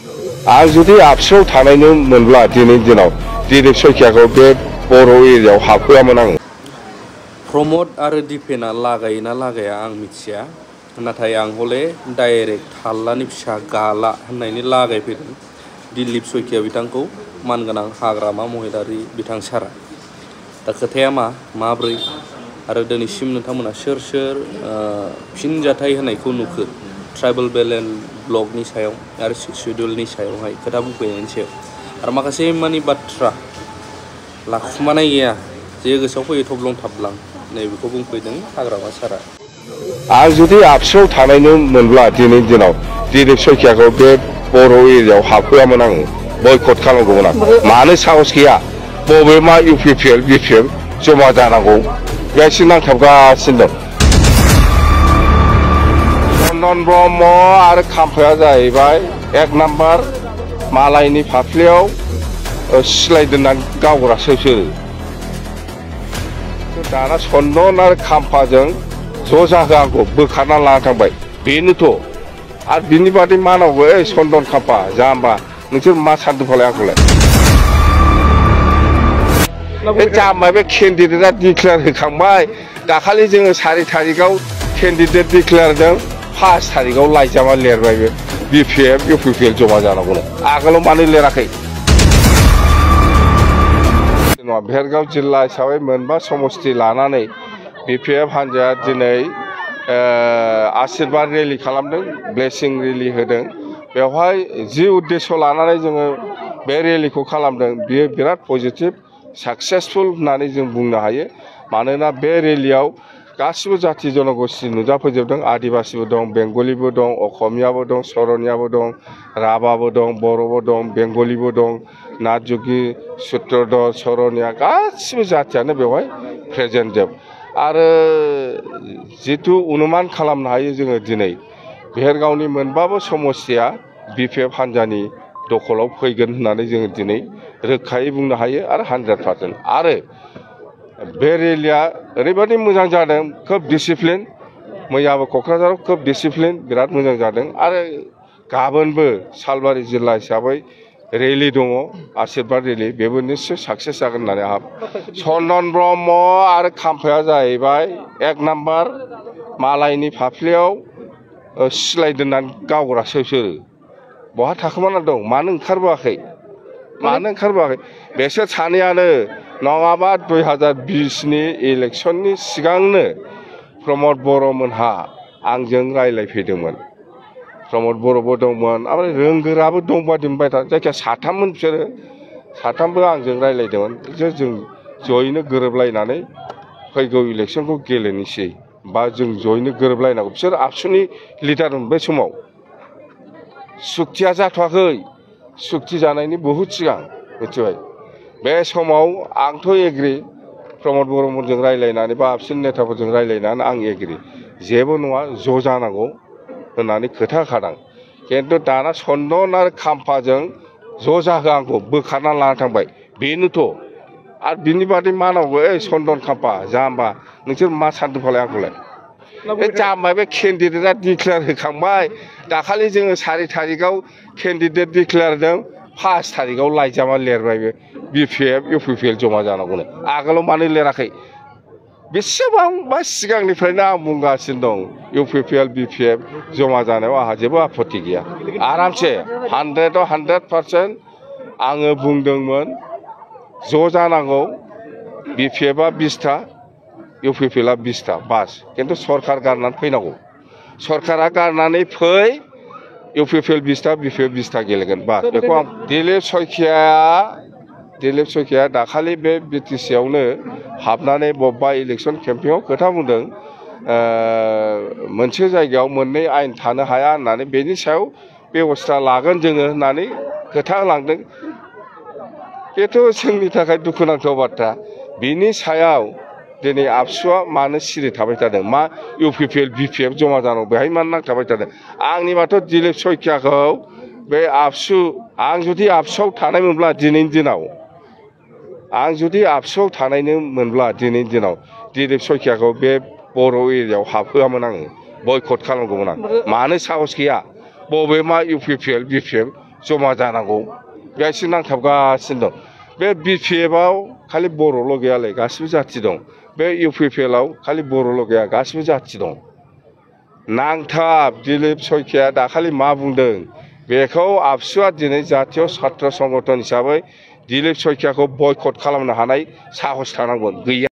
आं जुदि आबसुआव थानायनो मोनब्ला दिनैनि दिनाव दिलीप सयखियाखौ बे बर' एरियायाव हाबहोआमोन आङो। प्रमद आरो दिपेना लागायोना लागाया आं मिथिया, नाथाय आं हले डाइरेक्ट थाल्लानि फिसा गाला होननायनि लागायफैदों दिलीप सयखिया बिथांखौ मानगोनां हाग्रामा महिलारि बिथां सारा। दा खोथाया माब्रै आरो दिनैसिम नोंथांमोना सोर फिनजाथाय होनायखौ नुखो ट्राइबेल बेलेन्स ब्लकनि सायाव आरो 6 शिड्युलनि सायावहाय खोथा बुंफैनायनि सायाव आरो माखासे मानि बाथ्रा लाखुमानाय गैया जे गोसोआव फैयो थब्लं थाब्लां नैबेखौ बुंफैदों हाग्रामा सारा। आं जुदि आबसुआव थानायनो मोनब्ला दिनैनि दिनाव दिलीप सयखियाखौ बे बर' एरियायाव हाबहोआमोन आङो, बयकट खालामगौमोन आं। मानो साहस गैया? बबे मा इउपिपिएल बिपिएफ जमा जानांगौ बेसो नांथाबगासिनो दं। चन्दन ब्रह्म आरो खाम्फाया जाहैबाय 1 नाम्बार मालायनि फाफ्लियाव सिलाय दोननानै गावग्रासो बिसोरो। दाना चन्दन आरो खाम्फाजों ज' जाहो आंखौ बोखारना लाना थांबाय बेनोथ'। आरो बिनि बादै मा नांगौ? चन्दन खाम्फा जाम्बा नोंसोर मा सानदों फालाय आंखौलाय? बे जाम्बा बे केन्डिडेटआ डिक्लेयार होखांबाय दाखालि जोङो 4 तारिखआव केन्डिडेट डिक्लेयार होदों, 5 तारिखआव लाइजामा लिरबाय बे बिपिएफ इउपिपिएल जमा जानांगौनो। आगोलाव मानो लिराखै? भेरगाव जिल्ला हिसाबै मोनबा समस्ति लानानै बिपिएफ हान्जाया दिनै आशीर्बाद रेलि खालामदों, ब्लेसिं रेलि होदों। बेवहाय जि उद्देश्य लानानै जोङो बे रेलिखौ खालामदों बियो बिराद पजिटिभ साक्सेसफुल होननानै जों बुंनो हायो। मानोना बे रेलियाव गासिबो जाथि जनगोष्ठी नुजाफैजोबदों। आदिबासिबो दं, बेंगलिबो दं, असमियाबो दं, सरनियाबो दं, राभाबो दं, बर'बो दं, बेंगलिबो दं, नाथजुगि, सुत्रधर, सरनिया गासिबो जाथियानो बेवहाय प्रेजेन्ट जोब। आरो जिथु अनुमान खालामनो हायो जोङो दिनै भेरगावनि मोनबाबो समस्तिया बिपिएफ हान्जानि दखलाव फैगोन होननानै जोङो दिनै रोखायै बुंनो हायो आरो 100%। आरो बे रेलिया ओरैबायदि मोजां जादों, खोब डिसिप्लिन। मैयाबो क'क्राझाराव खोब डिसिप्लिन बिराद मोजां जादों। आरो गाबोनबो सालबारि जिल्ला हिसाबै रेलि दङ, आशीर्बाद रेलि, बेबो निश्चय साक्सेस जागोन होननानै आंहा। चन्दन ब्रह्म आरो खाम्फाया जाहैबाय 1 नाम्बार मालायनि फाफ्लियाव सिलाय दोननानै गावग्रासो बिसोरो। बहा थाखोमाना दं? मानो ओंखारबोआखै? बेसोर सानैयानो नङाबा 2020नि इलेक्सननि सिगांनो प्रमद बर'मोनहा आंजों रायलायफैदोंमोन। प्रमद बर'बो दंमोन, ओमफ्राय रोंगोराबो दंबादि मोनबाय था। जायखिया साथाममोन बिसोरो, साथामबो आंजों रायलायदोंमोन। जों जयैनो गोरोबलायनानै फैगौ इलेक्सनखौ गेलेनोसै बा जों जयैनो गोरोबलायनांगौ। बिसोर आबसुनि लिडारमोन बे समाव। सुक्तिया जाथ'वाखै, सुक्ति जानायनि बहुद सिगां मिथिबाय। बे समाव आंथ' एग्रि, प्रमद बर'मोनजों रायलायनानै बा आबसुनि नेताफोरजों रायलायनानै आं एग्रि, जेबो नङा ज' जानांगौ होननानै खोथा होखादां। खिन्थु दाना चन्दन आरो खाम्फाजों ज' जाहो आंखौ बोखारना लाना थांबाय बेनोथ'। आरो बिनि बादै मा नांगौ? चन्दन खाम्फा जाम्बा नोंसोर मा सानदों फालाय आंखौलाय? बे जाम्बा बे केन्डिडेटआ डिक्लेयार होखांबाय दाखालि जोङो 4 तारिखआव केन्डिडेट डिक्लेयार होदों, 5 तारिखआव लाइजामा लिरबाय बे बिपिएफ इउपिपिएल जमा जानांगौनो। आगोलाव मानो लिराखै? बेसेबांबा सिगांनिफ्रायनो आं बुंगासिनो दं इउपिपिएल बिपिएफ जमा जानायाव आंहा जेबो आपत्ति गैया। आरामसे 100आव 100% आङो बुंदोंमोन ज' जानांगौ। बिपिएफआ 20टा, इउपिपिएलआ 20टा बास। खिन्थु सरकार गारनानै फैनांगौ। सरकारा गारनानै फै, इउपिपिएल 20टा बिपिएफ 20टा गेलेगोन बास। बेखौ आं दिलीप सयखिया दाखालि बे बिटिसिआवनो हाबनानै बबेबा इलेक्सन केम्पेइनाव खोथा बुंदों, मोनसे जायगायाव मोननै आयेन थानो हाया होननानै, बेनि सायाव बेबस्था लागोन जोङो होननानै खोथा होलांदों। बेथ' जोंनि थाखाय दुखुनांथाव बाथ्रा। बिनि सायाव दिनै आबसुआ मानो सिरि थाबाय थादों? मा इउपिपिएल बिपिएफ जमा जानांगौ बेहाय मानो नांथाबाय थादों? आंनिबाथ' दिलीप सयखियाखौ बे आबसु, आं जुदि आबसुआव थानायमोनब्ला दिनैनि दिनाव, दिलीप सयखियाखौ बे बर' एरियायाव हाबहोआमोन आङो, बयकट खालामगौमोन आं। मानो साहस गैया? बबे मा इउपिपिएल बिपिएफ जमा जानांगौ बेहायसो नांथाबगासिनो दं बे BPF-आव खालि बर'ल' गैयालै गासिबो जाथि दं बे UPPL-आव खालि बर'ल' गैया गासिबो जाथि दं नांथाब दिलीप सयखिया दाखालि मा बुंदों बेखौ आबसुआ दिनै जातीय छात्र संगठन हिसाबै दिलीप सयखियाखौ बयकट खालामनो हानाय साहस थानांगोन गैया